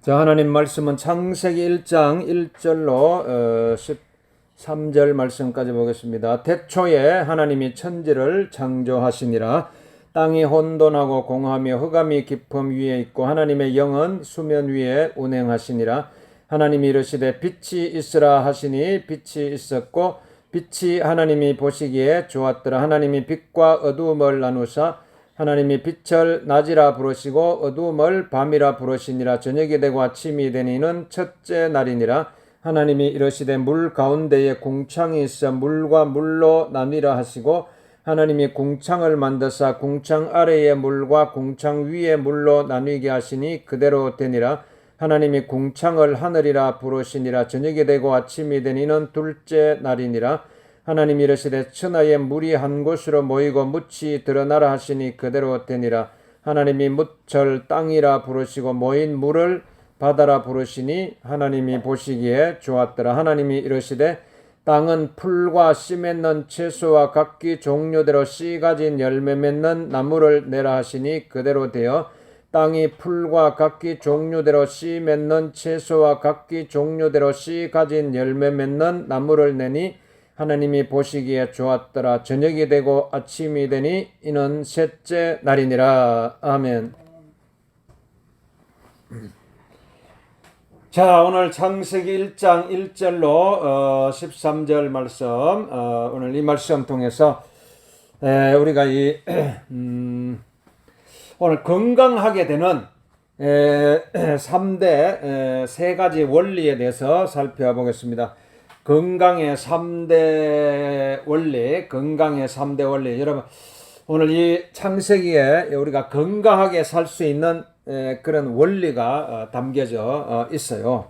자, 하나님 말씀은 창세기 1장 1절로 13절 말씀까지 보겠습니다. 태초에 하나님이 천지를 창조하시니라. 땅이 혼돈하고 공하며 흑암이 깊음 위에 있고 하나님의 영은 수면 위에 운행하시니라. 하나님이 이르시되 빛이 있으라 하시니 빛이 있었고 빛이 하나님이 보시기에 좋았더라. 하나님이 빛과 어두움을 나누사 하나님이 빛을 낮이라 부르시고 어두움을 밤이라 부르시니라. 저녁이 되고 아침이 되니는 첫째 날이니라. 하나님이 이르시되 물 가운데에 궁창이 있어 물과 물로 나뉘라 하시고 하나님이 궁창을 만드사 궁창 아래의 물과 궁창 위의 물로 나뉘게 하시니 그대로 되니라. 하나님이 궁창을 하늘이라 부르시니라. 저녁이 되고 아침이 되니는 둘째 날이니라. 하나님이 이르시되 천하의 물이 한 곳으로 모이고 묻이 드러나라 하시니 그대로 되니라. 하나님이 묻을 땅이라 부르시고 모인 물을 바다라 부르시니 하나님이 보시기에 좋았더라. 하나님이 이르시되 땅은 풀과 씨 맺는 채소와 각기 종류대로 씨 가진 열매 맺는 나무를 내라 하시니 그대로 되어 땅이 풀과 각기 종류대로 씨 맺는 채소와 각기 종류대로 씨 가진 열매 맺는 나무를 내니 하나님이 보시기에 좋았더라. 저녁이 되고 아침이 되니 이는 셋째 날이니라. 아멘. 자, 오늘 창세기 1장 1절로 13절 말씀, 오늘 이 말씀 통해서 우리가 오늘 건강하게 되는 3대 세 가지 원리에 대해서 살펴보겠습니다. 건강의 3대 원리. 여러분, 오늘 이 창세기에 우리가 건강하게 살 수 있는 그런 원리가 담겨져 있어요.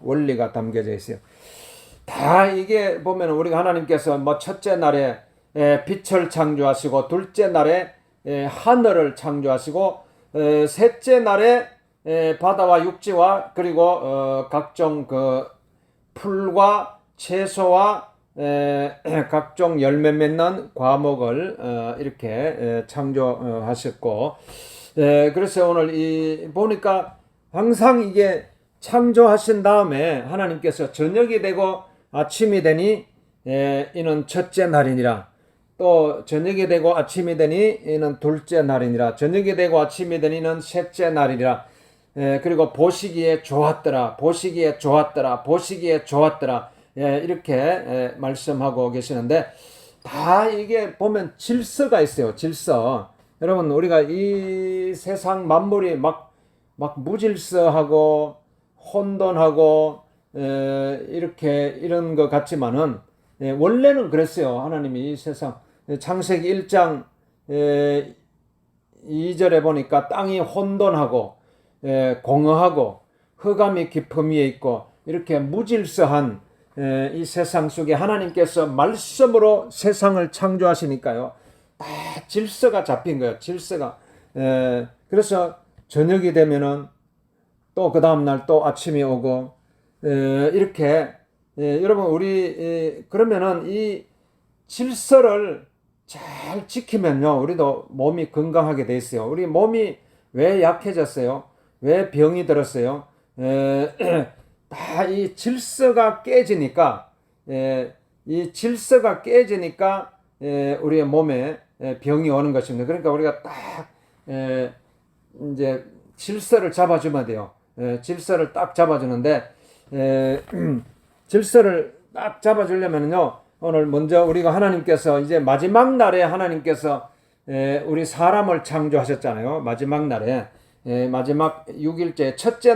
다 이게 보면 우리가 하나님께서 첫째 날에 빛을 창조하시고, 둘째 날에 하늘을 창조하시고, 셋째 날에 바다와 육지와 그리고 각종 그 풀과 채소와 각종 열매 맺는 과목을 이렇게 창조하셨고, 그래서 오늘 보니까 항상 이게 창조하신 다음에 하나님께서 저녁이 되고 아침이 되니 이는 첫째 날이니라. 또 저녁이 되고 아침이 되니 이는 둘째 날이니라. 저녁이 되고 아침이 되니 이는 셋째 날이니라. 그리고 보시기에 좋았더라. 이렇게 말씀하고 계시는데, 다 이게 보면 질서가 있어요. 질서. 여러분, 우리가 이 세상 만물이 막 무질서하고 혼돈하고 이렇게 이런 것 같지만은 원래는 그랬어요. 하나님이 이 세상 창세기 1장 2절에 보니까 땅이 혼돈하고 공허하고 흑암이 깊음 위에 있고 이렇게 무질서한 이 세상 속에 하나님께서 말씀으로 세상을 창조하시니까요, 다 질서가 잡힌 거예요. 질서가. 그래서 저녁이 되면은 또 그 다음날 또 아침이 오고 이렇게 여러분, 우리 그러면은 이 질서를 잘 지키면요, 우리도 몸이 건강하게 돼 있어요. 우리 몸이 왜 약해졌어요? 왜 병이 들었어요? 다 이 질서가 깨지니까, 우리의 몸에 병이 오는 것입니다. 그러니까 우리가 딱 이제 질서를 잡아주면 돼요. 질서를 딱 잡아주는데, 질서를 딱 잡아주려면요, 오늘 먼저 우리가 하나님께서 이제 마지막 날에 하나님께서 우리 사람을 창조하셨잖아요. 마지막 날에, 마지막 6일째 첫째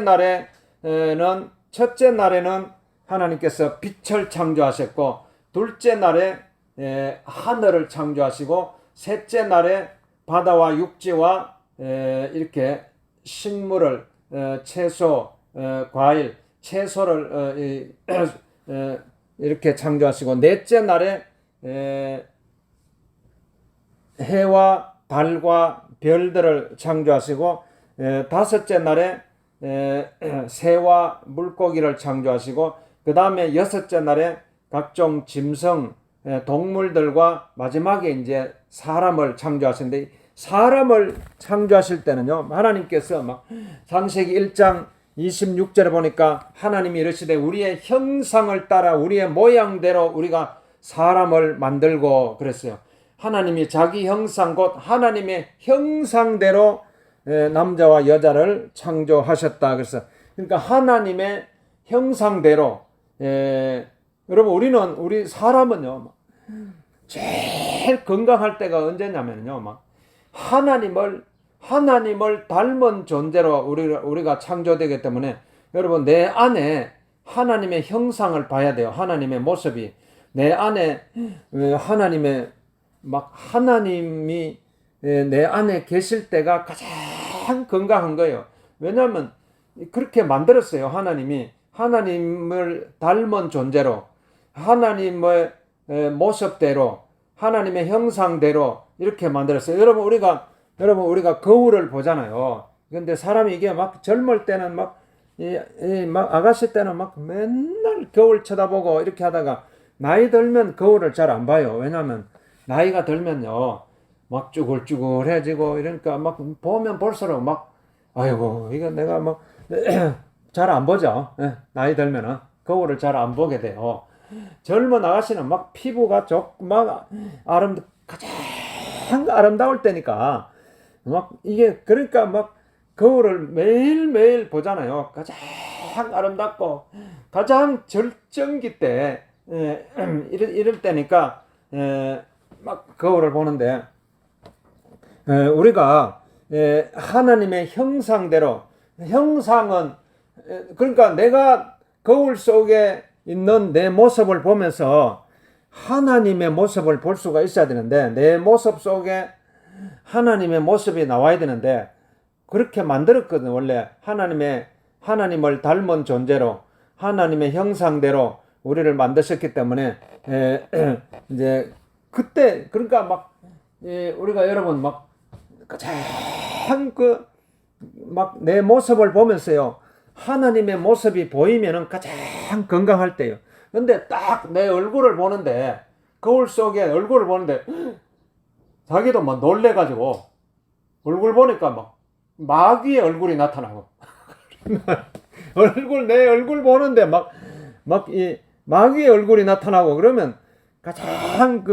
날에는 하나님께서 빛을 창조하셨고, 둘째 날에 하늘을 창조하시고, 셋째 날에 바다와 육지와 이렇게 식물을, 채소, 과일, 채소를 이렇게 창조하시고, 넷째 날에 해와 달과 별들을 창조하시고, 다섯째 날에 새와 물고기를 창조하시고, 그 다음에 여섯째 날에 각종 짐승, 동물들과 마지막에 이제 사람을 창조하시는데, 사람을 창조하실 때는요, 하나님께서 막 창세기 1장 26절에 보니까 하나님이 이르시되 우리의 형상을 따라 우리의 모양대로 우리가 사람을 만들고 그랬어요. 하나님이 자기 형상 곧 하나님의 형상대로 남자와 여자를 창조하셨다. 그래서 그러니까 하나님의 형상대로 여러분 우리 사람은요 제일 건강할 때가 언제냐면요 막 하나님을 닮은 존재로 우리가 창조되기 때문에 여러분 내 안에 하나님의 형상을 봐야 돼요. 하나님의 모습이 내 안에 하나님이 내 안에 계실 때가 가장 건강한 거예요. 왜냐하면 그렇게 만들었어요. 하나님을 닮은 존재로 하나님의 모습대로 하나님의 형상대로 이렇게 만들었어요. 여러분 우리가 거울을 보잖아요. 근데 사람이 이게 막 젊을 때는 막 아가씨 때는 막 맨날 거울 쳐다보고 이렇게 하다가 나이 들면 거울을 잘 안 봐요. 왜냐하면 나이가 들면요 막 쭈글쭈글해지고 이러니까 막 보면 볼수록 막 아이고 이거 내가 막 잘 안 보죠. 나이 들면은 거울을 잘 안 보게 돼요. 젊은 아가씨는 막 피부가 막 가장 아름다울 때니까 막 이게 그러니까 막 거울을 매일매일 보잖아요. 가장 아름답고 가장 절정기 때 이럴 때니까 막 거울을 보는데 우리가 하나님의 형상대로 형상은 그러니까 내가 거울 속에 있는 내 모습을 보면서 하나님의 모습을 볼 수가 있어야 되는데 내 모습 속에 하나님의 모습이 나와야 되는데 그렇게 만들었거든. 원래 하나님을 닮은 존재로 하나님의 형상대로 우리를 만드셨기 때문에 이제 그때 그러니까 막 우리가 여러분 막 가장 막 내 모습을 보면서요 하나님의 모습이 보이면은 가장 건강할 때요. 근데 딱 내 얼굴을 보는데 거울 속에 얼굴을 보는데 자기도 막 놀래가지고 얼굴 보니까 막 마귀의 얼굴이 나타나고 내 얼굴 보는데 막 이 마귀의 얼굴이 나타나고 그러면 가장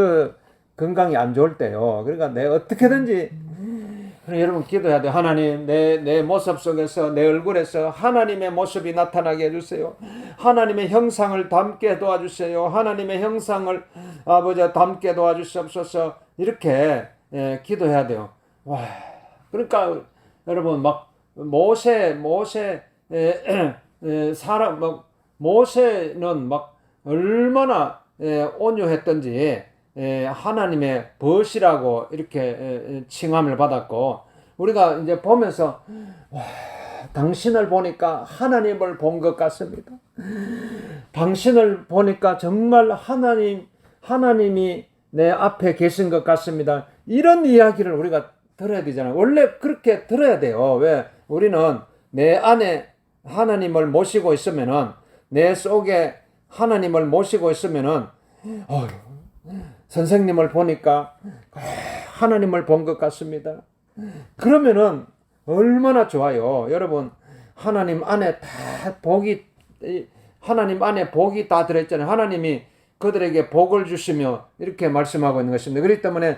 건강이 안 좋을 때요. 그러니까 내가 어떻게든지 여러분 기도해야 돼요. 하나님 내 모습 속에서 내 얼굴에서 하나님의 모습이 나타나게 해주세요. 하나님의 형상을 담게 도와주세요. 하나님의 형상을 아버지 담게 도와주시옵소서. 이렇게 기도해야 돼요. 와, 그러니까 여러분 막 모세는 막 얼마나 온유했던지 하나님의 벗이라고 이렇게 칭함을 받았고 우리가 이제 보면서 와, 당신을 보니까 하나님을 본 것 같습니다. 당신을 보니까 정말 하나님이 내 앞에 계신 것 같습니다. 이런 이야기를 우리가 들어야 되잖아요. 원래 그렇게 들어야 돼요. 왜? 우리는 내 안에 하나님을 모시고 있으면은 내 속에 하나님을 모시고 있으면은 선생님을 보니까 하나님을 본 것 같습니다. 그러면은 얼마나 좋아요. 여러분 하나님 안에 복이 다 들어있잖아요. 하나님이 그들에게 복을 주시며 이렇게 말씀하고 있는 것입니다. 그렇기 때문에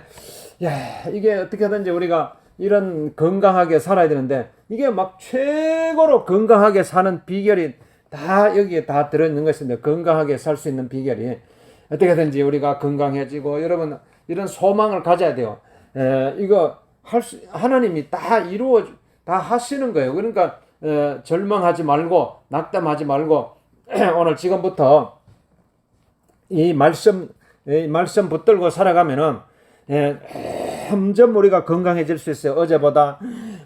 이게 어떻게든지 우리가 이런 건강하게 살아야 되는데 이게 막 최고로 건강하게 사는 비결이 다 여기에 다 들어있는 것입니다. 건강하게 살 수 있는 비결이 어떻게든지 우리가 건강해지고 여러분 이런 소망을 가져야 돼요. 이거 하나님이 다 하시는 거예요. 그러니까 절망하지 말고 낙담하지 말고 오늘 지금부터 이 말씀 붙들고 살아가면은 점점 우리가 건강해질 수 있어요. 어제보다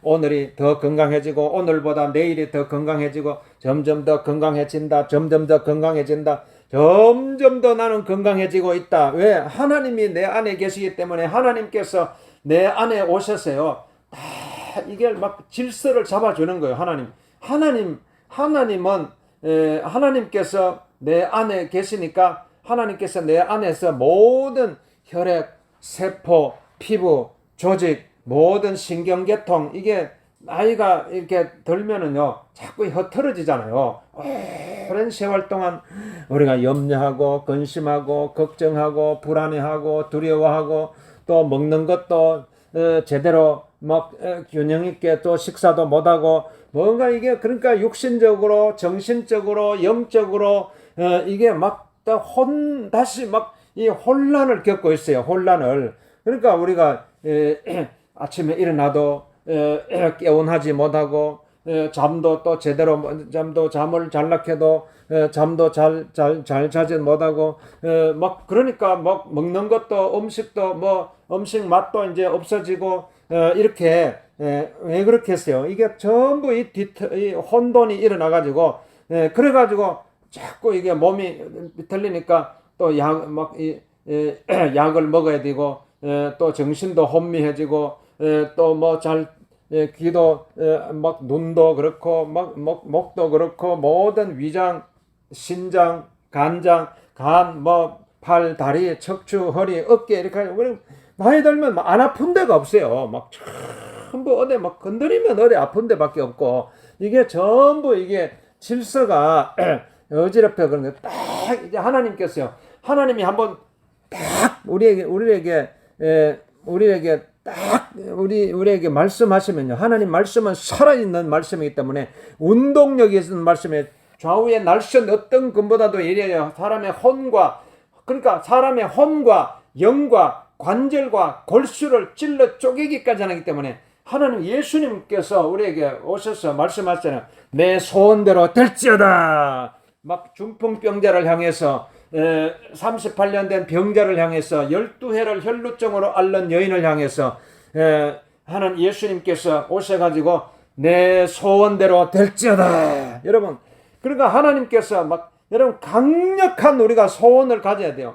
오늘이 더 건강해지고 오늘보다 내일이 더 건강해지고 점점 더 건강해진다. 점점 더 건강해진다. 점점 더 나는 건강해지고 있다. 왜? 하나님이 내 안에 계시기 때문에 하나님께서 내 안에 오셨어요. 다 이게 막 질서를 잡아주는 거예요. 하나님은 하나님께서 내 안에 계시니까 하나님께서 내 안에서 모든 혈액, 세포, 피부, 조직, 모든 신경계통 이게 나이가 이렇게 들면은요, 자꾸 흐트러지잖아요. 오랜 세월 동안 우리가 염려하고, 근심하고, 걱정하고, 불안해하고, 두려워하고, 또 먹는 것도 제대로 막 균형 있게 또 식사도 못하고, 뭔가 이게 그러니까 육신적으로, 정신적으로, 영적으로 이게 막 다시 막 이 혼란을 겪고 있어요. 혼란을. 그러니까 우리가 아침에 일어나도 깨운하지 못하고 잠도 또 제대로 잠을 잘락해도 잠도 잘 자지 못하고 막 그러니까 막 먹는 것도 음식도 뭐 음식 맛도 이제 없어지고 이렇게 왜 그렇게 했어요? 이게 전부 이 혼돈이 일어나 가지고 그래 가지고 자꾸 이게 몸이 틀리니까 또 약을 먹어야 되고 또 정신도 혼미해지고 또 뭐 잘 귀도 막 눈도 그렇고 막 목도 그렇고 모든 위장, 신장, 간장, 간, 뭐 팔, 다리, 척추, 허리, 어깨 이렇게 하고 나이 들면 안 아픈 데가 없어요. 막 전부 어디 막 건드리면 어디 아픈 데밖에 없고 이게 전부 이게 질서가 어지럽혀 그런 게 딱 이제 하나님께서요. 하나님이 한번 딱 우리에게 딱 우리에게 말씀하시면요. 하나님 말씀은 살아있는 말씀이기 때문에 운동력이 있는 말씀에 좌우의 날선 어떤 것보다도 이래요. 그러니까 사람의 혼과 영과 관절과 골수를 찔러 쪼개기까지 하기 때문에 하나님 예수님께서 우리에게 오셔서 말씀하시잖아요. 내 소원대로 될지어다. 막 중풍병자를 향해서 38년 된 병자를 향해서 12해를 혈루증으로 앓는 여인을 향해서 하는 예수님께서 오셔가지고 내 소원대로 될지어다. 여러분 그러니까 하나님께서 막 여러분 강력한 우리가 소원을 가져야 돼요.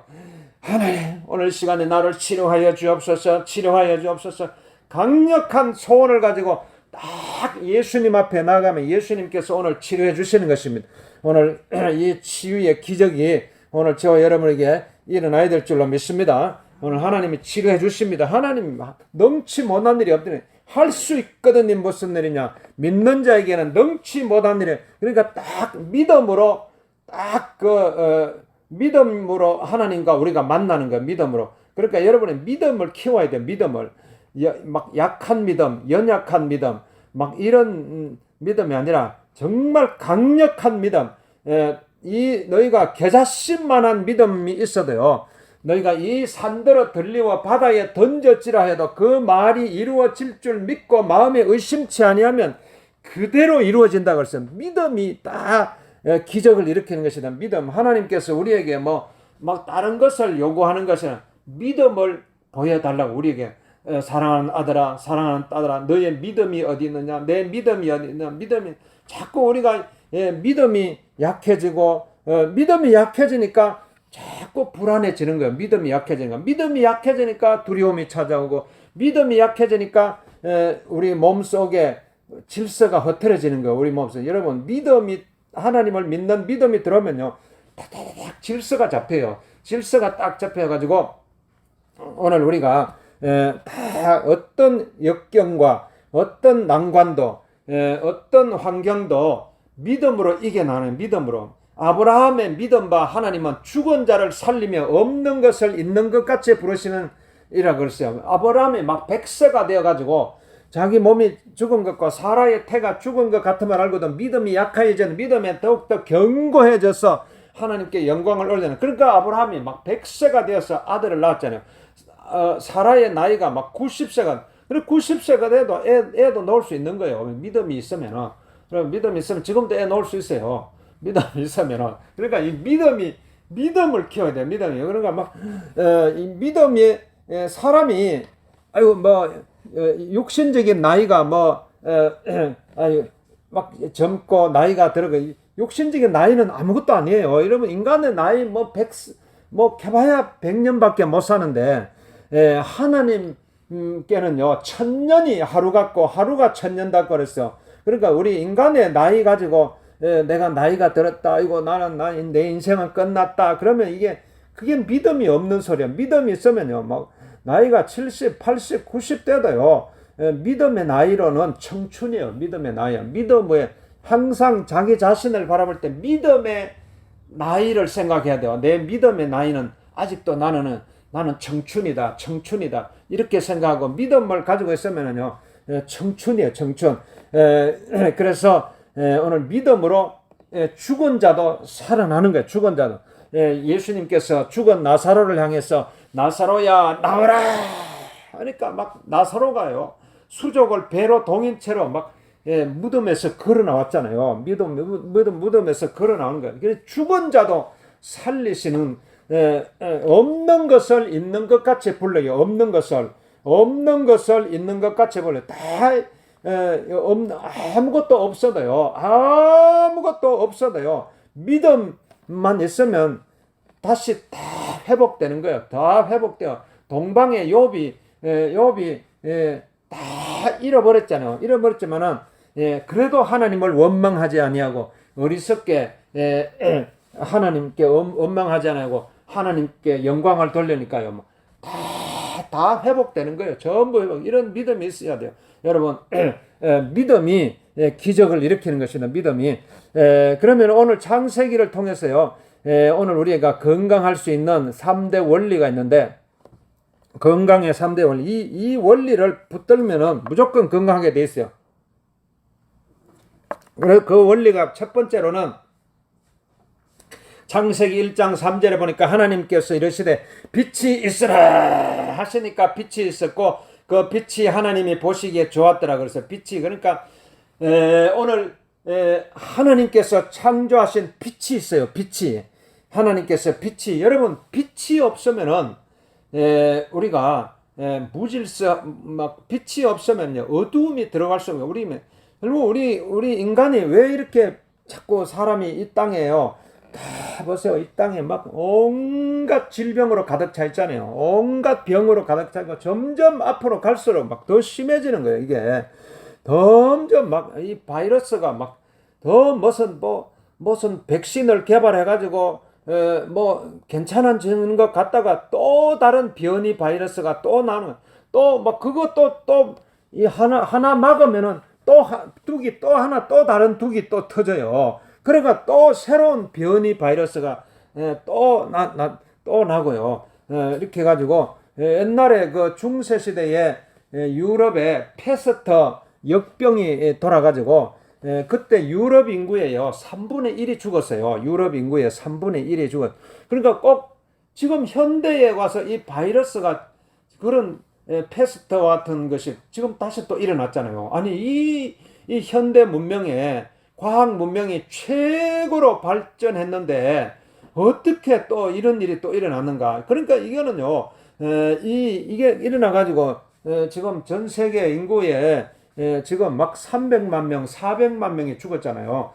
하나님 오늘 시간에 나를 치료하여 주옵소서. 강력한 소원을 가지고 딱 예수님 앞에 나가면 예수님께서 오늘 치료해 주시는 것입니다. 오늘 이 치유의 기적이 오늘 저와 여러분에게 일어나야 될 줄로 믿습니다. 오늘 하나님이 치료해 주십니다. 하나님 넘치 못한 일이 없더니 할 수 있거든. 무슨 일이냐? 믿는 자에게는 넘치 못한 일이. 그러니까 딱 믿음으로 믿음으로 하나님과 우리가 만나는 거예요. 믿음으로. 그러니까 여러분의 믿음을 키워야 돼요. 믿음을. 막 약한 믿음, 연약한 믿음, 막 이런 믿음이 아니라 정말 강력한 믿음. 너희가 겨자씨만한 믿음이 있어도요. 너희가 이 산더러 들리와 바다에 던졌지라 해도 그 말이 이루어질 줄 믿고 마음에 의심치 아니하면 그대로 이루어진다 그랬어요. 믿음이 딱 기적을 일으키는 것이다. 믿음. 하나님께서 우리에게 막 다른 것을 요구하는 것은 믿음을 보여달라고 우리에게 사랑하는 아들아, 사랑하는 딸아, 너의 믿음이 어디 있느냐? 내 믿음이 어디 있느냐? 믿음이 자꾸 우리가 믿음이 약해지고 믿음이 약해지니까 자꾸 불안해지는 거예요. 믿음이 약해지니까 두려움이 찾아오고 믿음이 약해지니까 우리 몸속에 질서가 흐트러지는 거예요. 우리 몸속에. 여러분 하나님을 믿는 믿음이 들어오면요. 딱 질서가 잡혀요. 질서가 딱 잡혀가지고 오늘 우리가 다 어떤 역경과 어떤 난관도 어떤 환경도 믿음으로 이겨나는 믿음으로. 아브라함의 믿음과 하나님은 죽은 자를 살리며 없는 것을 있는 것 같이 부르시는 이라 그랬어요. 아브라함이 막 100세가 되어가지고 자기 몸이 죽은 것과 사라의 태가 죽은 것 같으면 알고도 믿음이 약해지는 믿음에 더욱더 견고해져서 하나님께 영광을 올리는. 그러니까 아브라함이 막 100세가 되어서 아들을 낳았잖아요. 사라의 나이가 막 90세가. 그리고 90세가 돼도 애도 낳을 수 있는 거예요. 믿음이 있으면은. 그럼 믿음이 있으면 지금도 애 낳을 수 있어요. 믿음이 있으면은. 그러니까 이 믿음을 키워야 돼요. 믿음이. 그러니까 이 믿음이 사람이 육신적인 나이가 막 젊고 나이가 들어가. 육신적인 나이는 아무것도 아니에요. 여러분 인간의 나이 개봐야 100년밖에 못 사는데 하나님께는요 1000년이 하루 같고 하루가 1000년 같고 그랬어요. 그러니까 우리 인간의 나이 가지고 내가 나이가 들었다. 이거 내 인생은 끝났다. 그러면 그게 믿음이 없는 소리야. 믿음이 있으면요 막 나이가 70, 80, 90 돼도요 믿음의 나이로는 청춘이에요. 믿음의 나이야. 믿음에 항상 자기 자신을 바라볼 때 믿음의 나이를 생각해야 돼요. 내 믿음의 나이는 아직도 나는 청춘이다. 청춘이다. 이렇게 생각하고 믿음을 가지고 있으면요. 청춘이에요. 청춘. 그래서 오늘 믿음으로 죽은 자도 살아나는 거예요. 죽은 자도. 예수님께서 죽은 나사로를 향해서 나사로야 나오라 하니까 막 나사로가요. 수족을 배로 동인 채로 막 무덤에서 걸어 나왔잖아요. 무덤에서 걸어 나온 거예요. 그래서 죽은 자도 살리시는 없는 것을 있는 것 같이 불러요. 없는 것을 있는 것 같이 불러요. 다 아무것도 없어도요. 아무것도 없어도요. 믿음만 있으면 다시 다 회복되는 거예요. 다 회복돼요. 동방의 욥이 다 잃어버렸잖아요. 잃어버렸지만은 그래도 하나님을 원망하지 아니하고 어리석게 하나님께 원망하지 않고 하나님께 영광을 돌리니까요. 다 회복되는 거예요. 전부 회복. 이런 믿음이 있어야 돼요. 여러분, 믿음이 기적을 일으키는 것입니다. 믿음이. 그러면 오늘 창세기를 통해서요. 오늘 우리가 건강할 수 있는 3대 원리가 있는데 건강의 3대 원리. 이 원리를 붙들면은 무조건 건강하게 돼 있어요. 그 원리가 첫 번째로는 창세기 1장 3절에 보니까 하나님께서 이르시되 빛이 있으라 하시니까 빛이 있었고 그 빛이 하나님이 보시기에 좋았더라. 그래서 빛이 그러니까 오늘 하나님께서 창조하신 빛이 있어요. 빛이 하나님께서 빛이 여러분 빛이 없으면은 우리가 무질서 막 빛이 없으면요 어두움이 들어갈 수 없어요. 우리 인간이 왜 이렇게 자꾸 사람이 이 땅에요 다 보세요. 이 땅에 막 온갖 질병으로 가득 차 있잖아요. 온갖 병으로 가득 차 있고 점점 앞으로 갈수록 막 더 심해지는 거예요. 이게 점점 막 이 바이러스가 막 더 무슨 백신을 개발해 가지고 뭐 괜찮아지는 것 같다가 또 다른 변이 바이러스가 또 나는 또 막 그것도 또 이 하나 막으면은 또 둑이 또 하나 또 다른 둑이 또 터져요. 그러니까 또 새로운 변이 바이러스가 또 나고요. 이렇게 해가지고 옛날에 그 중세 시대에 유럽에 패스터 역병이 돌아가지고 그때 유럽 인구에요 3분의 1이 죽었어요. 유럽 인구의 3분의 1이 죽었. 그러니까 꼭 지금 현대에 와서 이 바이러스가 그런 패스터 같은 것이 지금 다시 또 일어났잖아요. 아니 이 현대 문명에 과학 문명이 최고로 발전했는데 어떻게 또 이런 일이 또 일어났는가? 그러니까 이거는요, 이게 일어나 가지고 지금 전 세계 인구에 지금 막 300만 명, 400만 명이 죽었잖아요.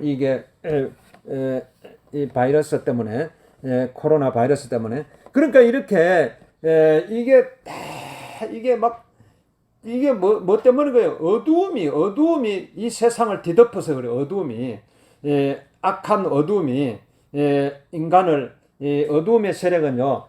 이게 이 바이러스 때문에 코로나 바이러스 때문에 그러니까 이렇게 이게 뭐 때문인 거예요? 어두움이 이 세상을 뒤덮어서 그래요. 어두움이 악한 어두움이 인간을 어두움의 세력은요.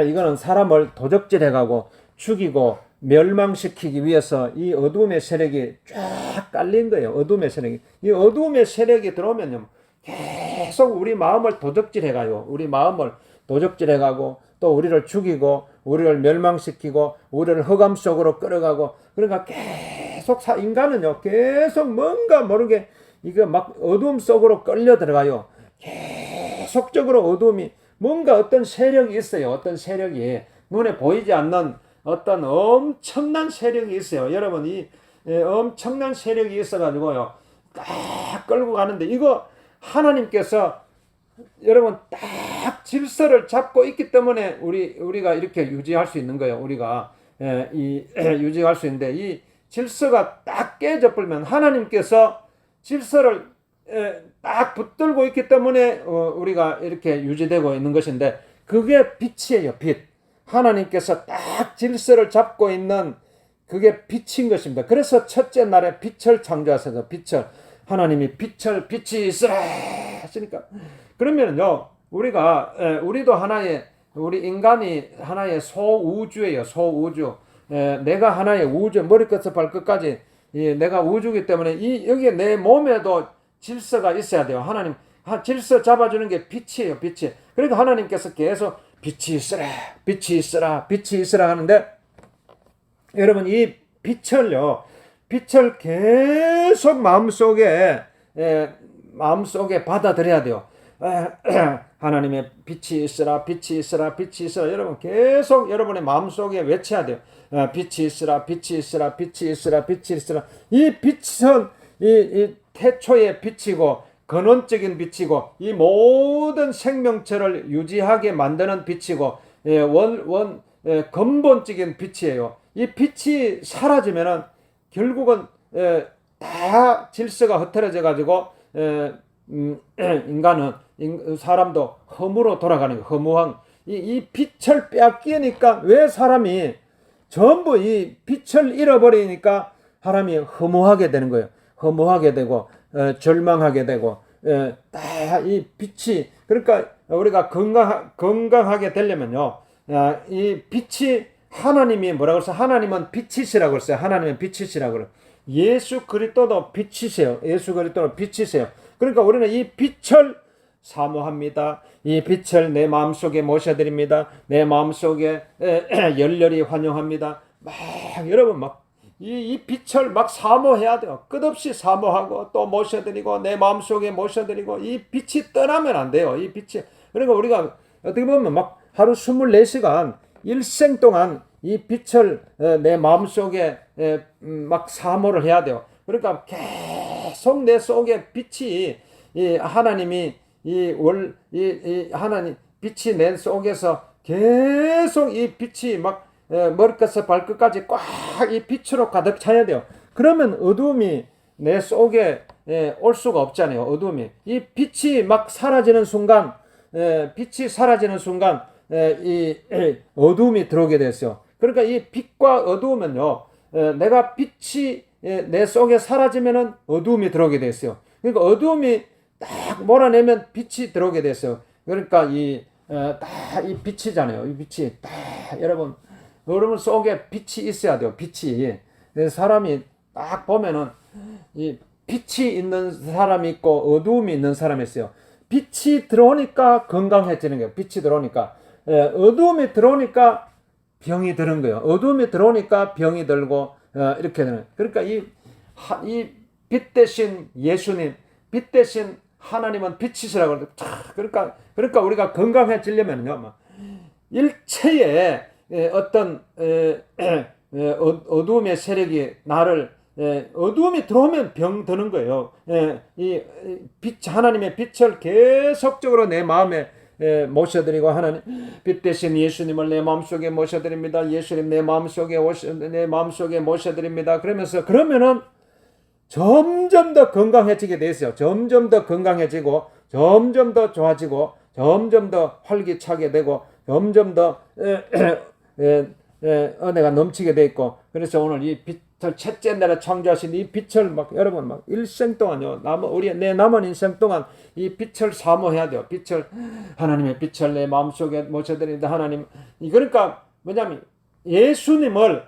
이거는 사람을 도적질해가고 죽이고 멸망시키기 위해서 이 어두움의 세력이 쫙 깔린 거예요. 어두움의 세력이 이 어두움의 세력이 들어오면요. 계속 우리 마음을 도적질해가요. 우리 마음을 도적질해가고 또 우리를 죽이고 우리를 멸망시키고 우리를 흑암 속으로 끌어가고 그러니까 계속 인간은요 계속 뭔가 모르게 이거 막 어두움 속으로 끌려 들어가요. 계속적으로 어두움이 뭔가 어떤 세력이 있어요. 어떤 세력이 눈에 보이지 않는 어떤 엄청난 세력이 있어요. 여러분 이 엄청난 세력이 있어가지고요 딱 끌고 가는데 이거 하나님께서 여러분 딱 질서를 잡고 있기 때문에 우리가 이렇게 유지할 수 있는 거예요. 우리가 유지할 수 있는데 이 질서가 딱 깨져 버리면 하나님께서 질서를 딱 붙들고 있기 때문에 우리가 이렇게 유지되고 있는 것인데 그게 빛이에요. 빛. 하나님께서 딱 질서를 잡고 있는 그게 빛인 것입니다. 그래서 첫째 날에 빛을 창조하셔서 하나님이 빛이 있으라 하시니까 그러면요 우리도 하나의 우리 인간이 하나의 소우주예요. 소우주. 내가 하나의 우주, 머리끝에서 발끝까지 내가 우주이기 때문에 여기에 내 몸에도 질서가 있어야 돼요. 하나님 질서 잡아주는 게 빛이에요. 빛이. 그러니까 하나님께서 계속 빛이 있으라, 빛이 있으라, 빛이 있으라 하는데, 여러분 이 빛을 계속 마음속에 받아들여야 돼요. 하나님의 빛이 있으라, 빛이 있으라, 빛이 있으라. 여러분 계속 여러분의 마음속에 외쳐야 돼요. 빛이 있으라, 빛이 있으라, 빛이 있으라, 빛이 있으라. 이 빛은 이 태초의 빛이고 근원적인 빛이고 이 모든 생명체를 유지하게 만드는 빛이고 근본적인 빛이에요. 이 빛이 사라지면은 결국은 다 질서가 흐트러져 가지고 사람도 허무로 돌아가는 거예요. 허무한 이 빛을 빼앗기니까 왜 사람이 전부 이 빛을 잃어버리니까 사람이 허무하게 되는 거예요. 허무하게 되고 절망하게 되고 다 이 빛이, 그러니까 우리가 건강하게 되려면요, 이 빛이 하나님이 뭐라고 했어요? 하나님은 빛이시라고 했어요. 하나님은 빛이시라고 그래요. 예수 그리스도도 빛이세요. 예수 그리스도는 빛이세요. 그러니까 우리는 이 빛을 사모합니다. 이 빛을 내 마음속에 모셔드립니다. 내 마음속에 열렬히 환영합니다. 여러분 이 빛을 사모해야 돼요. 끝없이 사모하고 또 모셔드리고 내 마음속에 모셔드리고 이 빛이 떠나면 안 돼요. 이 빛이. 그러니까 우리가 어떻게 보면 하루 24시간 일생 동안 이 빛을 내 마음속에 사모를 해야 돼요. 그러니까 계속 내 속에 빛이 하나님이 하나님 빛이 내 속에서 계속 이 빛이 머리끝에서 발끝까지 꽉 이 빛으로 가득 차야 돼요. 그러면 어두움이 내 속에 올 수가 없잖아요. 어두움이. 이 빛이 사라지는 순간, 이 어두움이 들어오게 됐어요. 그러니까 이 빛과 어두우면요, 내가 빛이 내 속에 사라지면은 어두움이 들어오게 됐어요. 그러니까 어두움이 딱 몰아내면 빛이 들어오게 됐어요. 그러니까 다 이 빛이잖아요. 이 빛이 다 여러분 속에 빛이 있어야 돼요. 빛이. 사람이 딱 보면은 이 빛이 있는 사람이 있고 어두움이 있는 사람이 있어요. 빛이 들어오니까 건강해지는 거예요. 빛이 들어오니까. 어두움이 들어오니까 병이 드는 거예요. 어두움이 들어오니까 병이 들고 이렇게 되는. 그러니까 이 빛 대신 예수님, 빛 대신 하나님은 빛이시라고 그러니까 우리가 건강해지려면요, 일체의 어떤 어두움의 세력이 나를 어두움이 들어오면 병 드는 거예요. 이 빛, 하나님의 빛을 계속적으로 내 마음에 모셔드리고, 하나님 빛 대신 예수님을 내 마음속에 모셔드립니다. 예수님 내 마음속에 모셔드립니다. 그러면은 점점 더 건강해지게 되세요. 점점 더 건강해지고, 점점 더 좋아지고, 점점 더 활기차게 되고, 점점 더 은혜가 넘치게 돼 있고. 그래서 오늘 이 빛을 첫째 날에 창조하신 이 빛을 여러분 일생 동안요, 내 남은 인생 동안 이 빛을 사모해야 돼요. 하나님의 빛을 내 마음속에 모셔드립니다. 하나님. 그러니까 뭐냐면 예수님을,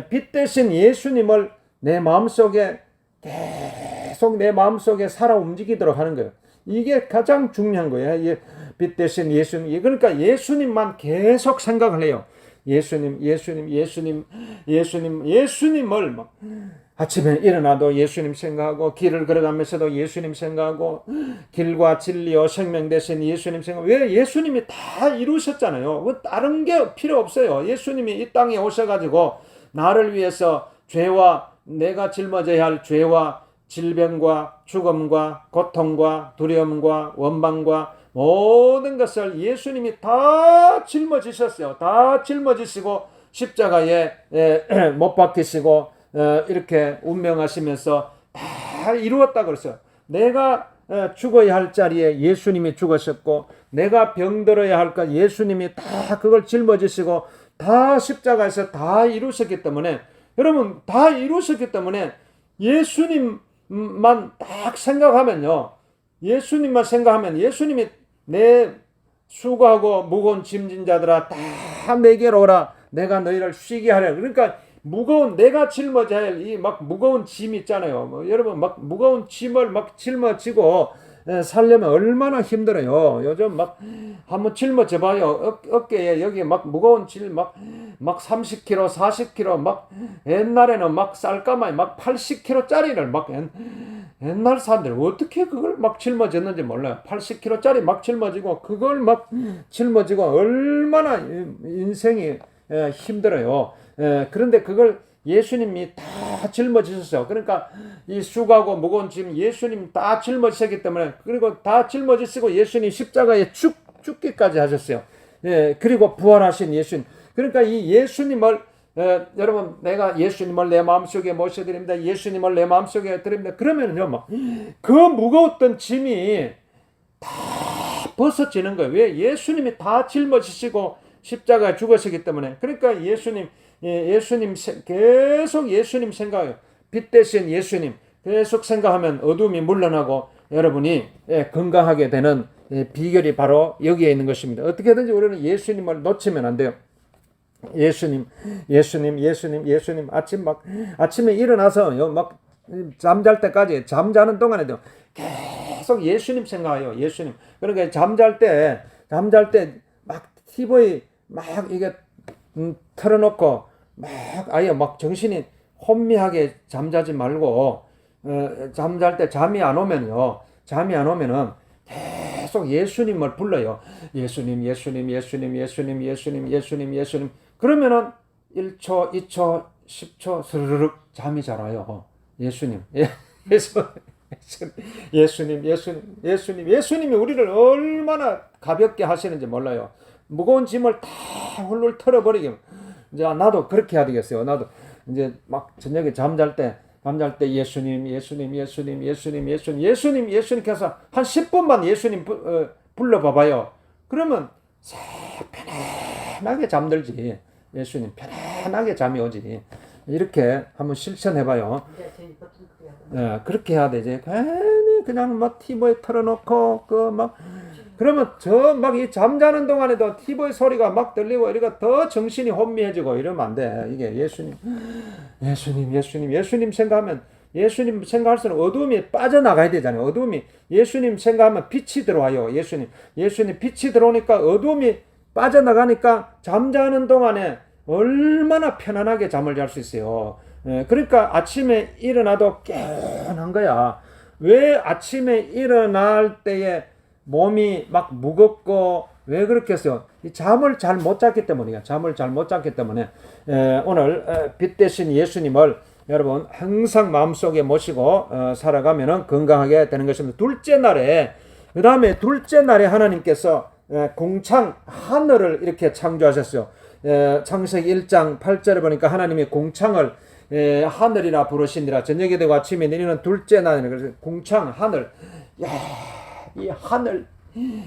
빛 대신 예수님을 내 마음속에 계속 내 마음속에 살아 움직이도록 하는 거예요. 이게 가장 중요한 거예요. 빛 대신 예수님. 그러니까 예수님만 계속 생각을 해요. 예수님을 아침에 일어나도 예수님 생각하고, 길을 걸어가면서도 예수님 생각하고, 길과 진리와 생명 대신 예수님 생각. 왜? 예수님이 다 이루셨잖아요. 다른 게 필요 없어요. 예수님이 이 땅에 오셔가지고 나를 위해서 내가 짊어져야 할 죄와 질병과 죽음과 고통과 두려움과 원망과 모든 것을 예수님이 다 짊어지셨어요. 다 짊어지시고 십자가에 못 박히시고 이렇게 운명하시면서 다 이루었다 그랬어요. 내가 죽어야 할 자리에 예수님이 죽으셨고, 내가 병들어야 할 것 예수님이 다 그걸 짊어지시고 다 십자가에서 다 이루셨기 때문에, 여러분 다 이루셨기 때문에 예수님만 딱 생각하면요, 예수님이 내 수고하고 무거운 짐진 자들아 다 내게로 오라, 내가 너희를 쉬게 하려. 그러니까 무거운 내가 짊어져야 할 이 막 무거운 짐 있잖아요. 뭐 여러분 막 무거운 짐을 막 짊어지고 살려면 얼마나 힘들어요. 요즘 막 한번 짊어져봐요. 어깨에 여기 막 무거운 짐 막 30kg, 40kg 막 옛날에는 막 쌀가마에 막 80kg짜리를 막 옛날 사람들 어떻게 그걸 막 짊어졌는지 몰라요. 80kg짜리 막 짊어지고 그걸 막 짊어지고 얼마나 인생이 힘들어요. 그런데 그걸 예수님이 다 짊어지셨어요. 그러니까 이 수고하고 무거운 짐 예수님 다 짊어지셨기 때문에, 그리고 다 짊어지시고 예수님 십자가에 죽기까지 하셨어요. 그리고 부활하신 예수님. 그러니까 이 예수님을 여러분 내가 예수님을 내 마음속에 모셔드립니다. 예수님을 내 마음속에 드립니다. 그러면요 막 그 무거웠던 짐이 다 벗어지는 거예요. 왜? 예수님이 다 짊어지시고 십자가에 죽으시기 때문에. 그러니까 예수님 계속 예수님 생각해요. 빛 대신 예수님 계속 생각하면 어둠이 물러나고 여러분이 건강하게 되는 비결이 바로 여기에 있는 것입니다. 어떻게든지 우리는 예수님을 놓치면 안 돼요. 예수님. 아침에 일어나서 막 잠잘 때까지, 잠자는 동안에도 계속 예수님 생각해요. 예수님. 그러니까 잠잘 때 막 TV 막 이게 틀어놓고 막 아예 막 정신이 혼미하게 잠자지 말고, 잠잘 때 잠이 안 오면은 계속 예수님을 불러요. 예수님. 그러면은 1초, 2초, 10초 스르륵 잠이 잘 와요. 예수님. 예수님이 우리를 얼마나 가볍게 하시는지 몰라요. 무거운 짐을 다 훌훌 털어버리게. 이제 나도 그렇게 해야 되겠어요. 나도 이제 막 저녁에 잠잘 때 예수님 해서 한 10분만 예수님 불러봐봐요. 그러면 편안하게 잠들지. 예수님 편안하게 잠이 오지. 이렇게 한번 실천해봐요. 그렇게 해야 되지. 괜히 그냥 막 TV에 틀어놓고 그러면 저 막 이 잠자는 동안에도 TV 소리가 막 들리고 이러니까 더 정신이 혼미해지고 이러면 안 돼. 이게 예수님 생각하면, 예수님 생각할수록 어둠이 빠져나가야 되잖아요. 어둠이, 예수님 생각하면 빛이 들어와요. 예수님 빛이 들어오니까 어둠이 빠져나가니까 잠자는 동안에 얼마나 편안하게 잠을 잘 수 있어요. 그러니까 아침에 일어나도 깨어난 거야. 왜 아침에 일어날 때에 몸이 막 무겁고 왜 그렇겠어요? 잠을 잘 못 잤기 때문이에요. 오늘 빛 대신 예수님을 여러분 항상 마음속에 모시고 살아가면 건강하게 되는 것입니다. 둘째 날에 하나님께서 공창 하늘을 이렇게 창조하셨어요. 창세기 1장 8절에 보니까 하나님이 공창을 하늘이라 부르시니라. 저녁이 되고 아침에 내리는 둘째 날에 그래서 공창 하늘. 이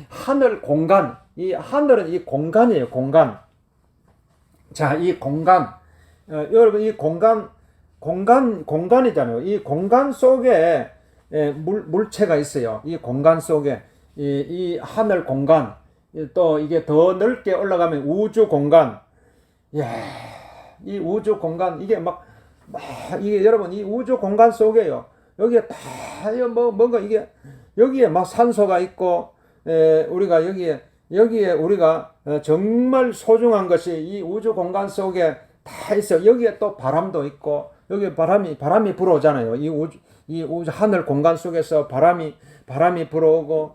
하늘 공간. 이 하늘은 이 공간이에요. 공간. 자, 이 공간. 여러분 이 공간이잖아요. 이 공간 속에 물체가 있어요. 이 공간 속에 이 하늘 공간. 또 이게 더 넓게 올라가면 우주 공간. 이 우주 공간 이게 이게 여러분 이 우주 공간 속에요. 여기에 다 뭔가 이게 여기에 막 산소가 있고 우리가 여기에 우리가 정말 소중한 것이 이 우주 공간 속에 다 있어요. 여기에 또 바람도 있고 여기 바람이 불어오잖아요. 이 우주 하늘 공간 속에서 바람이 불어오고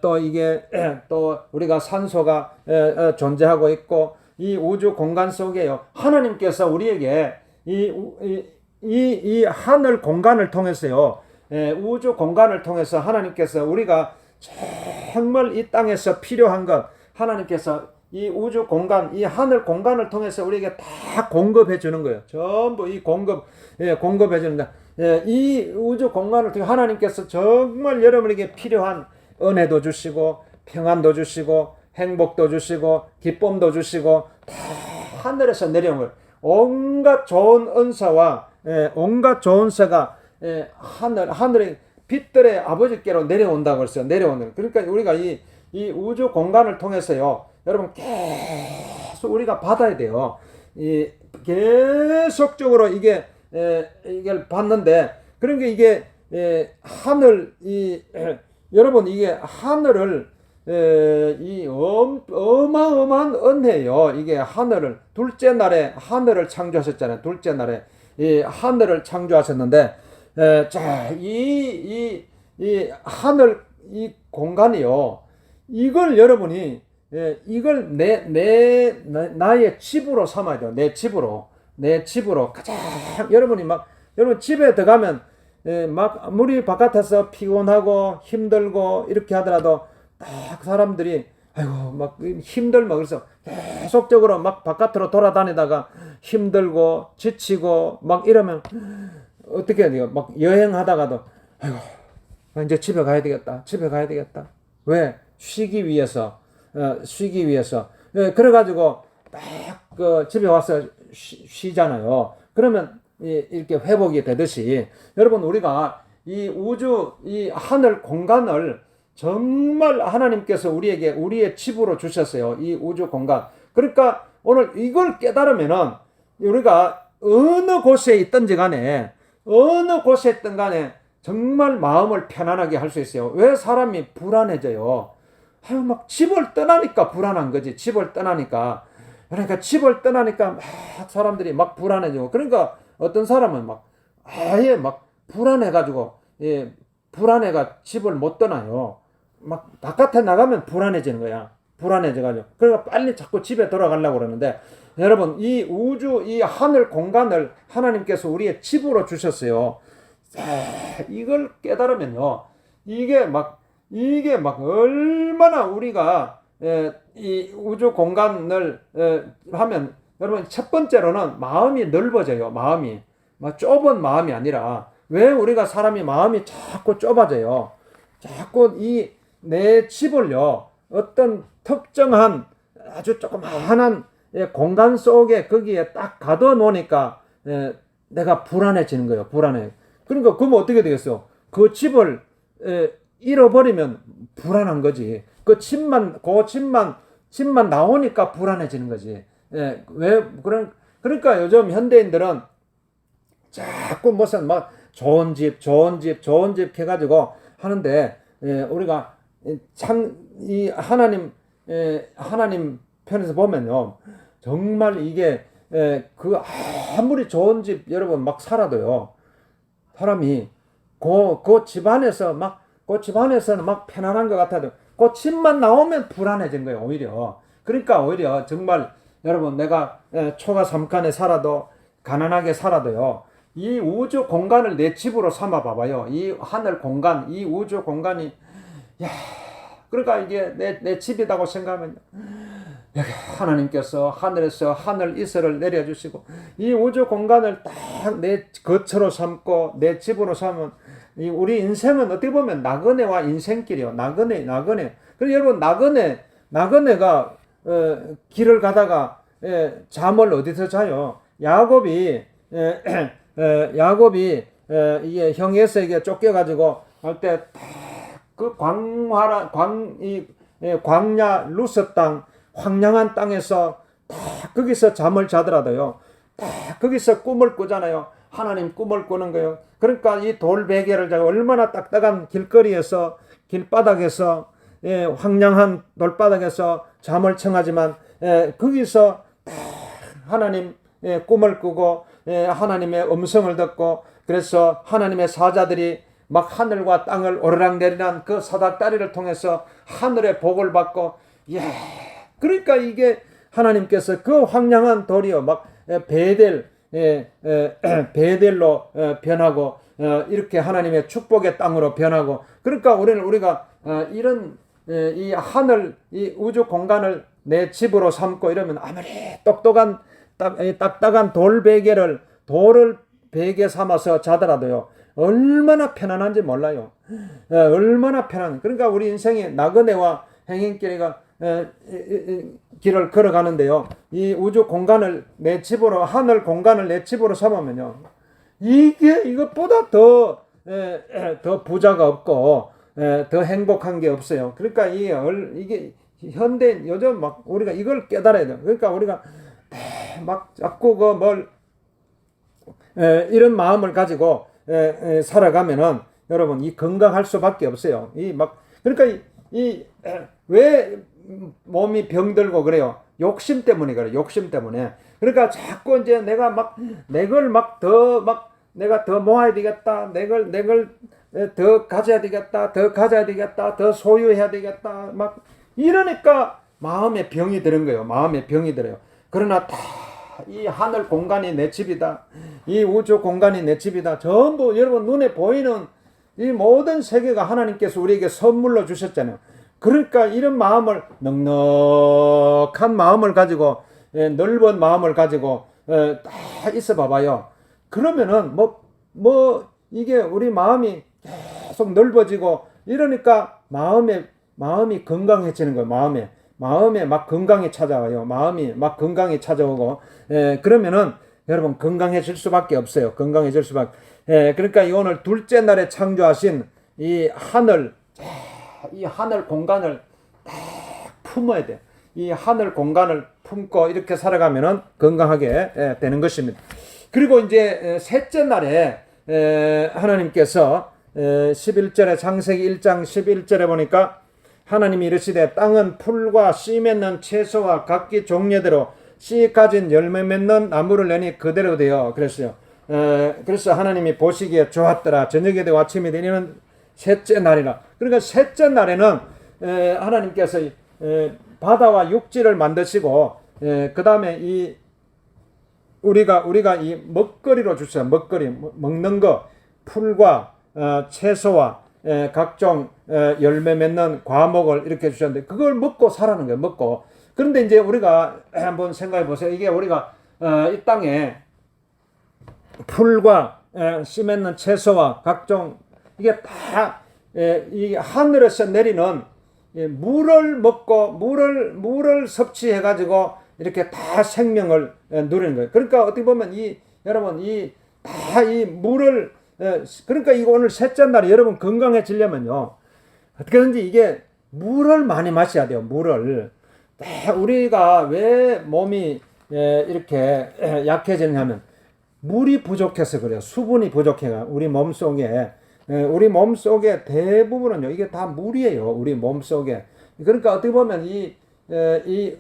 또 이게 또 우리가 산소가 존재하고 있고 이 우주 공간 속에요. 하나님께서 우리에게 이 하늘 공간을 통해서요. 우주 공간을 통해서 하나님께서 우리가 정말 이 땅에서 필요한 것 하나님께서 이 우주 공간, 이 하늘 공간을 통해서 우리에게 다 공급해 주는 거예요. 전부 이 공급해 주는다. 이 우주 공간을 통해 하나님께서 정말 여러분에게 필요한 은혜도 주시고 평안도 주시고 행복도 주시고 기쁨도 주시고 다 하늘에서 내려온 거예요. 온갖 좋은 은사와 온갖 좋은 새가 하늘의 빛들의 아버지께로 내려온다고 했어요. 내려오는. 그러니까 우리가 이 우주 공간을 통해서요. 여러분 계속 우리가 받아야 돼요. 이 계속적으로 이걸 봤는데, 그러니까 이게 하늘 여러분 이게 하늘을 이 어마어마한 은혜요. 이게 하늘을 둘째 날에 하늘을 창조하셨잖아요. 둘째 날에 이 하늘을 창조하셨는데, 자, 이 하늘 이 공간이요. 이걸 여러분이 이걸 나의 집으로 삼아야 돼요. 내 집으로 가장 여러분이 여러분 집에 들어가면 막 아무리 바깥에서 피곤하고 힘들고 이렇게 하더라도 딱 사람들이 아이고 막 힘들고 그래서 계속적으로 막 바깥으로 돌아다니다가 힘들고 지치고 막 이러면 어떻게 해야 돼요? 막 여행하다가도 아이고 이제 집에 가야 되겠다. 왜? 쉬기 위해서. 그래가지고 딱 그 집에 와서 쉬잖아요. 그러면 이렇게 회복이 되듯이 여러분 우리가 이 우주 이 하늘 공간을 정말 하나님께서 우리에게 우리의 집으로 주셨어요. 이 우주 공간. 그러니까 오늘 이걸 깨달으면은 우리가 어느 곳에 있든지 간에 정말 마음을 편안하게 할 수 있어요. 왜 사람이 불안해져요? 아유, 막 집을 떠나니까 불안한 거지. 그러니까 집을 떠나니까 막 사람들이 막 불안해지고. 그러니까 어떤 사람은 막 아예 막 불안해가지고, 불안해가 집을 못 떠나요. 막 바깥에 나가면 불안해지는 거야. 불안해져가지고. 그러니까 빨리 자꾸 집에 돌아가려고 그러는데, 여러분, 이 우주, 이 하늘 공간을 하나님께서 우리의 집으로 주셨어요. 이걸 깨달으면요. 이게 막 얼마나 우리가 이 우주 공간을 하면 여러분 첫 번째로는 마음이 넓어져요. 마음이 막 좁은 마음이 아니라 왜 우리가 사람이 마음이 자꾸 좁아져요. 자꾸 이 내 집을요 어떤 특정한 아주 조그마한 공간 속에 거기에 딱 가둬 놓으니까 내가 불안해지는 거예요. 불안해. 그러니까 그러면 어떻게 되겠어요? 그 집을 잃어버리면 불안한 거지. 그 집만 나오니까 불안해지는 거지. 그러니까 요즘 현대인들은 자꾸 무슨 막 좋은 집 해가지고 하는데, 우리가 이 하나님 편에서 보면요. 정말 이게, 그 아무리 좋은 집 여러분 막 살아도요. 사람이 그 집안에서는 막 편안한 것 같아도 그 집만 나오면 불안해진 거예요, 오히려. 그러니까 오히려 정말 여러분 내가 초가 삼간에 살아도 가난하게 살아도요. 이 우주 공간을 내 집으로 삼아 봐봐요. 이 하늘 공간, 이 우주 공간이 그러니까 이게 내 집이라고 생각하면 여기 하나님께서 하늘에서 하늘 이슬을 내려주시고 이 우주 공간을 딱 내 거처로 삼고 내 집으로 삼으면 우리 인생은 어떻게 보면 나그네와 인생길이요. 나그네. 그래서 여러분 나그네가 길을 가다가 잠을 어디서 자요? 야곱이 이게 형에서에게 쫓겨가지고 할 때 그 광야 루스 땅 황량한 땅에서 딱 거기서 잠을 자더라도요. 딱 거기서 꿈을 꾸잖아요. 하나님 꿈을 꾸는 거예요. 그러니까 이 돌베개를 자고 얼마나 딱딱한 길바닥에서 황량한 돌바닥에서 잠을 청하지만 거기서 하나님 꿈을 꾸고 하나님의 음성을 듣고 그래서 하나님의 사자들이 막 하늘과 땅을 오르락내리락 그 사닥다리를 통해서 하늘의 복을 받고 그러니까 이게 하나님께서 그 황량한 돌이요 막 베델로 변하고 이렇게 하나님의 축복의 땅으로 변하고 그러니까 우리가 이런 이 하늘 이 우주 공간을 내 집으로 삼고 이러면 아무리 똑똑한 딱딱한 돌을 베개 삼아서 자더라도요 얼마나 편안한지 몰라요. 얼마나 편한. 그러니까 우리 인생이 나그네와 행인길이가 길을 걸어가는데요. 이 우주 공간을 내 집으로 하늘 공간을 내 집으로 삼으면요. 이것보다 더 부자가 없고 더 행복한 게 없어요. 그러니까 이게 현대 요즘 막 우리가 이걸 깨달아야 돼요. 그러니까 우리가 막 자꾸 이런 마음을 가지고 살아가면은 여러분 이 건강할 수밖에 없어요. 그러니까 왜 몸이 병들고 그래요? 욕심 때문에 그래요. 욕심 때문에. 그러니까 자꾸 이제 내가 내가 더 모아야 되겠다. 내걸 더 가져야 되겠다. 더 가져야 되겠다. 더 소유해야 되겠다. 이러니까 마음에 병이 드는 거예요. 마음에 병이 들어요. 그러나 다 이 하늘 공간이 내 집이다. 이 우주 공간이 내 집이다. 전부 여러분 눈에 보이는 이 모든 세계가 하나님께서 우리에게 선물로 주셨잖아요. 그러니까 이런 마음을 넉넉한 마음을 가지고 넓은 마음을 가지고 다 있어 봐봐요. 그러면은 이게 우리 마음이 계속 넓어지고 이러니까 마음이 건강해지는 거예요. 마음에 막 건강이 찾아와요. 마음이 막 건강이 찾아오고 그러면은 여러분 건강해질 수밖에 없어요. 건강해질 수밖에. 그러니까 오늘 둘째 날에 창조하신 이 하늘 공간을 딱 품어야 돼. 이 하늘 공간을 품고 이렇게 살아가면은 건강하게 되는 것입니다. 그리고 이제 셋째 날에 하나님께서 11절에 창세기 1장 11절에 보니까 하나님이 이르시되 땅은 풀과 씨 맺는 채소와 각기 종류대로 씨 가진 열매 맺는 나무를 내니 그대로 되어 그랬어요. 그래서 하나님이 보시기에 좋았더라. 저녁이 되고 아침이 되니는 셋째 날이라. 그러니까 셋째 날에는 하나님께서 바다와 육지를 만드시고 그 다음에 우리가 이 먹거리로 주셔요. 먹거리 먹는 거 풀과 채소와 각종 열매 맺는 과목을 이렇게 주셨는데 그걸 먹고 살아는 거예요. 먹고. 그런데 이제 우리가 한번 생각해 보세요. 이게 우리가 이 땅에 풀과 씨 맺는 채소와 각종 이게 다 이 하늘에서 내리는 물을 먹고 물을 섭취해 가지고 이렇게 다 생명을 누리는 거예요. 그러니까 어떻게 보면 여러분 이 물을 그러니까 이거 오늘 셋째 날에 여러분 건강해지려면요 어떻게든지 이게 물을 많이 마셔야 돼요. 물을. 우리가 왜 몸이 이렇게 약해지느냐 하면 물이 부족해서 그래요. 수분이 부족해요. 우리 몸속에 대부분은요 이게 다 물이에요. 우리 몸속에. 그러니까 어떻게 보면 이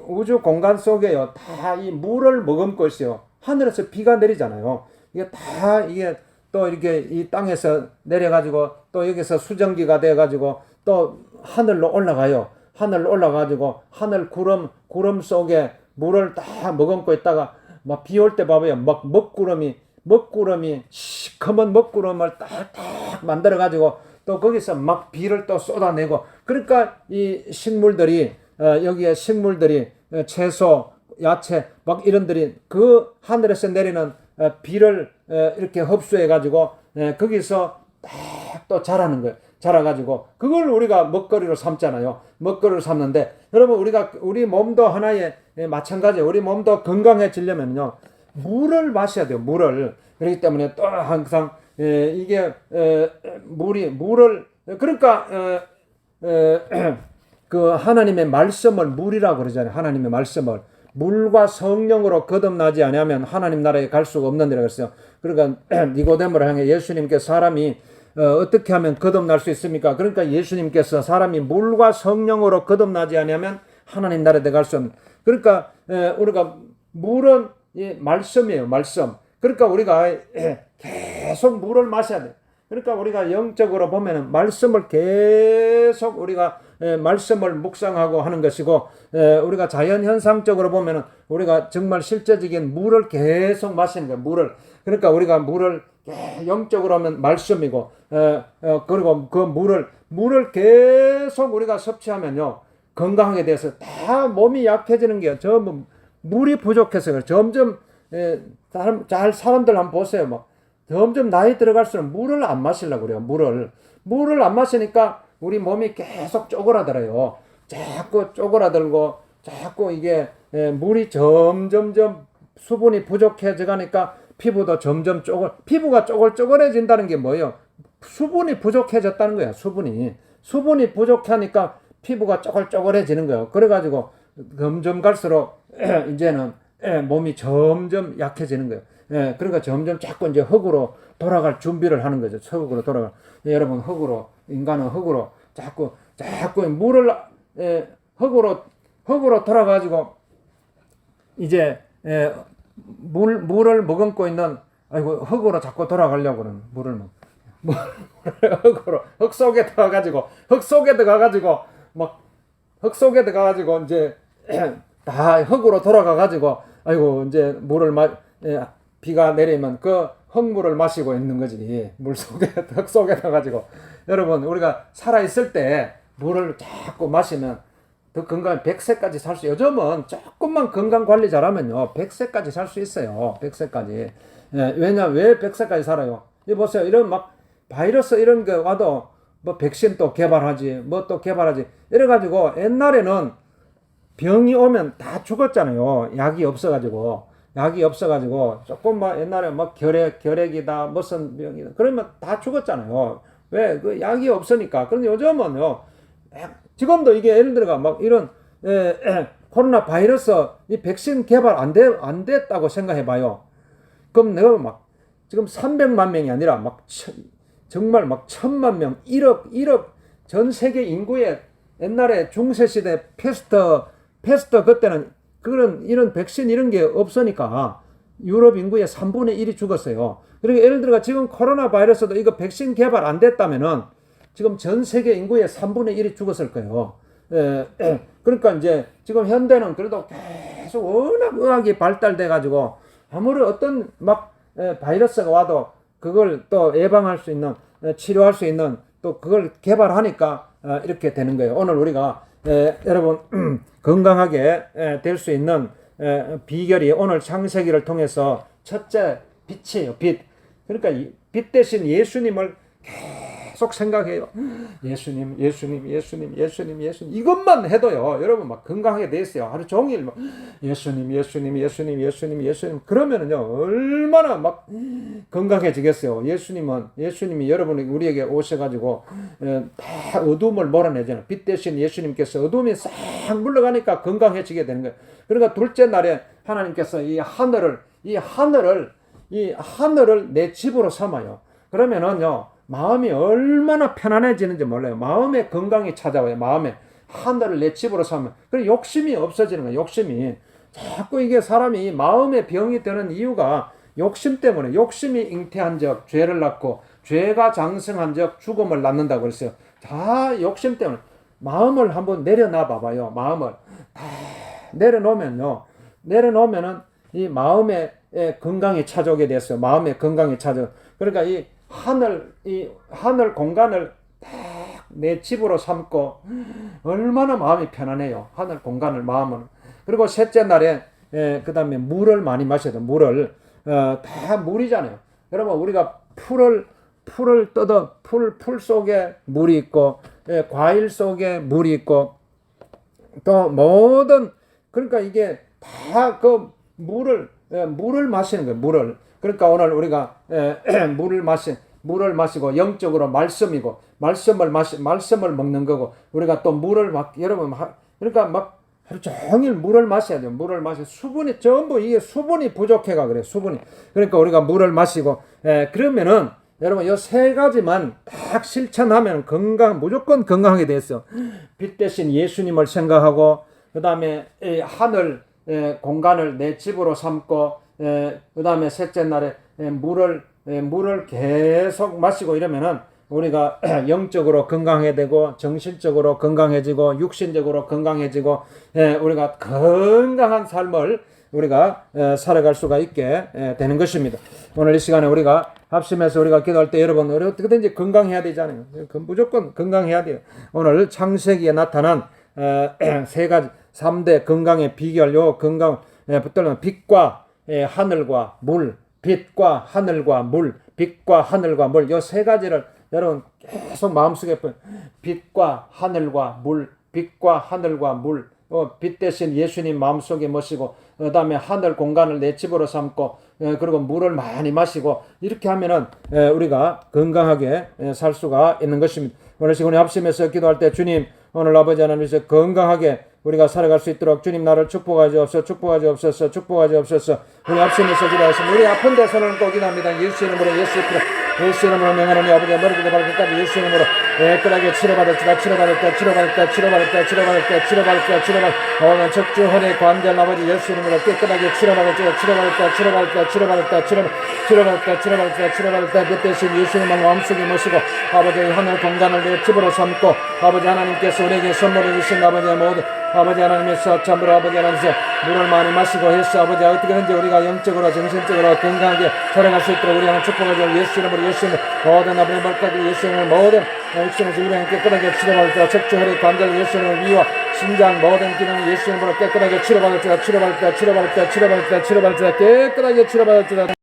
우주 공간 속에요 다 이 물을 머금고 있어요. 하늘에서 비가 내리잖아요. 이게 또 이렇게 이 땅에서 내려가지고 또 여기서 수증기가 돼가지고 또 하늘로 올라가요. 하늘로 올라가지고 하늘 구름 속에 물을 다 머금고 있다가 막 비 올 때 봐봐요. 막 먹구름이 시커먼 먹구름을 딱딱 만들어 가지고 또 거기서 막 비를 또 쏟아내고 그러니까 이 식물들이 여기에 식물들이 채소, 야채 막 이런들이 그 하늘에서 내리는 비를 이렇게 흡수해 가지고 거기서 딱 또 자라는 거예요. 자라가지고 그걸 우리가 먹거리로 삼잖아요. 먹거리로 삼는데 여러분 우리 몸도 하나의 마찬가지예요. 우리 몸도 건강해지려면요 물을 마셔야 돼요. 물을. 그렇기 때문에 또 항상 이게 물을 그러니까 그 하나님의 말씀을 물이라고 그러잖아요. 하나님의 말씀을 물과 성령으로 거듭나지 아니하면 하나님 나라에 갈 수가 없는데라고 했어요. 그러니까 니고데모를 향해 예수님께서 사람이 어떻게 하면 거듭날 수 있습니까? 그러니까 예수님께서 사람이 물과 성령으로 거듭나지 아니하면 하나님 나라에 갈 수 없는. 그러니까 우리가 물은 말씀이에요. 말씀. 그러니까 우리가 계속 물을 마셔야 돼. 그러니까 우리가 영적으로 보면은 말씀을 계속 우리가 말씀을 묵상하고 하는 것이고 우리가 자연 현상적으로 보면은 우리가 정말 실제적인 물을 계속 마시는 거예요. 물을. 그러니까 우리가 물을 영적으로 하면 말씀이고 그리고 그 물을 계속 우리가 섭취하면요 건강하게 돼서 다 몸이 약해지는 게 전부 물이 부족해서 그래요. 점점 사람들 한번 보세요. 뭐 점점 나이 들어갈수록 물을 안 마시려고 그래요. 물을 안 마시니까 우리 몸이 계속 쪼그라들어요. 자꾸 쪼그라들고 자꾸 이게 물이 점점점 수분이 부족해져 가니까 피부도 점점 피부가 쪼글쪼글해진다는 게 뭐예요? 수분이 부족해졌다는 거야. 수분이 부족하니까 피부가 쪼글쪼글해지는 거예요. 그래가지고 점점 갈수록 이제는 몸이 점점 약해지는 거예요. 그러니까 점점 자꾸 이제 흙으로 돌아갈 준비를 하는 거죠. 흙으로 돌아갈. 여러분, 인간은 흙으로 자꾸 물을, 흙으로 돌아가지고, 이제, 물을 머금고 있는, 흙으로 자꾸 돌아가려고 그러는, 흙 속에 들어가가지고, 이제, 다 흙으로 돌아가가지고, 이제 비가 내리면 그 흙물을 마시고 있는 거지. 흙 속에 들어가지고. 여러분, 우리가 살아있을 때 물을 자꾸 마시면 더 건강, 100세까지 살 수, 요즘은 조금만 건강 관리 잘하면요, 100세까지 살 수 있어요. 100세까지. 왜 100세까지 살아요? 이 보세요. 이런 바이러스 이런 거 와도 백신 또 개발하지, 또 개발하지. 이래가지고 옛날에는 병이 오면 다 죽었잖아요. 약이 없어가지고 조금 옛날에 결핵이다 무슨 병이다 그러면 다 죽었잖아요. 왜? 그 약이 없으니까. 그런데 요즘은요, 지금도 이게 예를 들어가 이런 코로나 바이러스 이 백신 개발 안 됐다고 생각해봐요. 그럼 내가 지금 300만 명이 아니라 정말 1000만 명, 1억 전 세계 인구의 옛날에 중세시대 패스트 그때는 이런 백신 이런 게 없으니까 유럽 인구의 3분의 1이 죽었어요. 그러니까 예를 들어 지금 코로나 바이러스도 이거 백신 개발 안 됐다면은 지금 전 세계 인구의 3분의 1이 죽었을 거예요. 그러니까 이제 지금 현대는 그래도 계속 워낙 의학이 발달돼 가지고 아무리 어떤 바이러스가 와도 그걸 또 예방할 수 있는, 치료할 수 있는 또 그걸 개발하니까 이렇게 되는 거예요. 오늘 우리가 여러분 건강하게 될 수 있는 비결이 오늘 창세기를 통해서 첫째 빛이에요. 빛. 그러니까 빛 대신 예수님을 계속 생각해요. 예수님 이것만 해도요, 여러분 건강하게 돼 있어요. 하루 종일 예수님 그러면은요 얼마나 건강해지겠어요. 예수님이 여러분이 우리에게 오셔가지고 다 어둠을 몰아내잖아요. 빛 대신 예수님께서 어둠이 싹 물러가니까 건강해지게 되는 거예요. 그러니까 둘째 날에 하나님께서 이 하늘을 내 집으로 삼아요. 그러면은요 마음이 얼마나 편안해지는지 몰라요. 마음의 건강이 찾아와요. 마음에 하늘을 내 집으로 삼으면. 그리고 욕심이 없어지는 거예요. 욕심이. 자꾸 이게 사람이 마음의 병이 되는 이유가 욕심 때문에. 욕심이 잉태한 적 죄를 낳고 죄가 장성한 적 죽음을 낳는다고 그랬어요. 다 욕심 때문에. 마음을 한번 내려놔 봐봐요. 마음을 다 내려놓으면은 이 마음의 건강이 찾아오게 됐어요. 마음의 건강이 찾아. 그러니까 이 하늘 공간을 딱 내 집으로 삼고 얼마나 마음이 편안해요. 하늘 공간을 마음은. 그리고 셋째 날에 그 다음에 물을 많이 마셔야 돼요. 물을 다 물이잖아요. 여러분 우리가 풀을 뜯어 풀 속에 물이 있고 과일 속에 물이 있고 또 모든 그러니까 이게 다 그 물을 마시는 거예요. 물을. 그러니까 오늘 우리가 물을 마시고 영적으로 말씀을 먹는 거고 우리가 또 물을 여러분 그러니까 하루 종일 물을 마셔야 돼요. 물을 마셔 수분이 전부 이게 수분이 부족해가 그래. 수분이. 그러니까 우리가 물을 마시고 그러면은 여러분 이 세 가지만 딱 실천하면 무조건 건강하게 됐어. 빛 대신 예수님을 생각하고 그다음에 하늘 공간을 내 집으로 삼고 그 다음에 셋째 날에 물을 계속 마시고 이러면은 우리가 영적으로 건강하게 되고 정신적으로 건강해지고 육신적으로 건강해지고 우리가 건강한 삶을 우리가 살아갈 수가 있게 되는 것입니다. 오늘 이 시간에 우리가 합심해서 우리가 기도할 때 여러분 우리 어떻게든지 건강해야 되잖아요. 무조건 건강해야 돼요. 오늘 창세기에 나타난 세 가지 3대 건강의 비결 건강 붙들면 빛과 하늘과 물, 빛과 하늘과 물, 빛과 하늘과 물, 이 세 가지를 여러분 계속 마음속에 빛과 하늘과 물, 빛과 하늘과 물, 빛 대신 예수님 마음속에 모시고 그 다음에 하늘 공간을 내 집으로 삼고 그리고 물을 많이 마시고 이렇게 하면은 우리가 건강하게 살 수가 있는 것입니다. 오늘 시간에 합심해서 기도할 때 주님 오늘 아버지 하나님께서 건강하게 우리가 살아갈 수 있도록 주님 나를 축복하시옵소서. 축복하시옵소서. 축복하시옵소서. 우리 앞심에서 기도하시면 우리 아픈 데 손을 꼭 기도합니다. 예수 이름으로 예수 이름으로 명하노니 아버지의 머리부터 발끝까지 예수 이름으로 깨끗하게 치료받을지다. 오늘 척추 허리 관절 아버지 예수 이름으로 깨끗하게 치료받을지다. 그 대신 예수 이름을 마음속에 모시고 아버지 하늘 공간을 내 집으로 삼고 아버지 하나님께서 우리에게 선물을 주신 아버지의 모든 아버지 하나님께서 참으로 아버지 하나님께서 물을 많이 마시고 해서 아버지 어떻게든지 우리가 영적으로 정신적으로 건강하게 살아갈 수 있도록 우리 하나님 축복하죠. 예수 이름으로 예수 이름 모든 아버지 머리까지 예수 이름을 모든 육신의 질병이 깨끗하게 치료받을 때 척추 허리 관절 예수 이름을 위와 심장 모든 기능이 예수 이름으로 깨끗하게 치료받을 때 깨끗하게 치료받을 때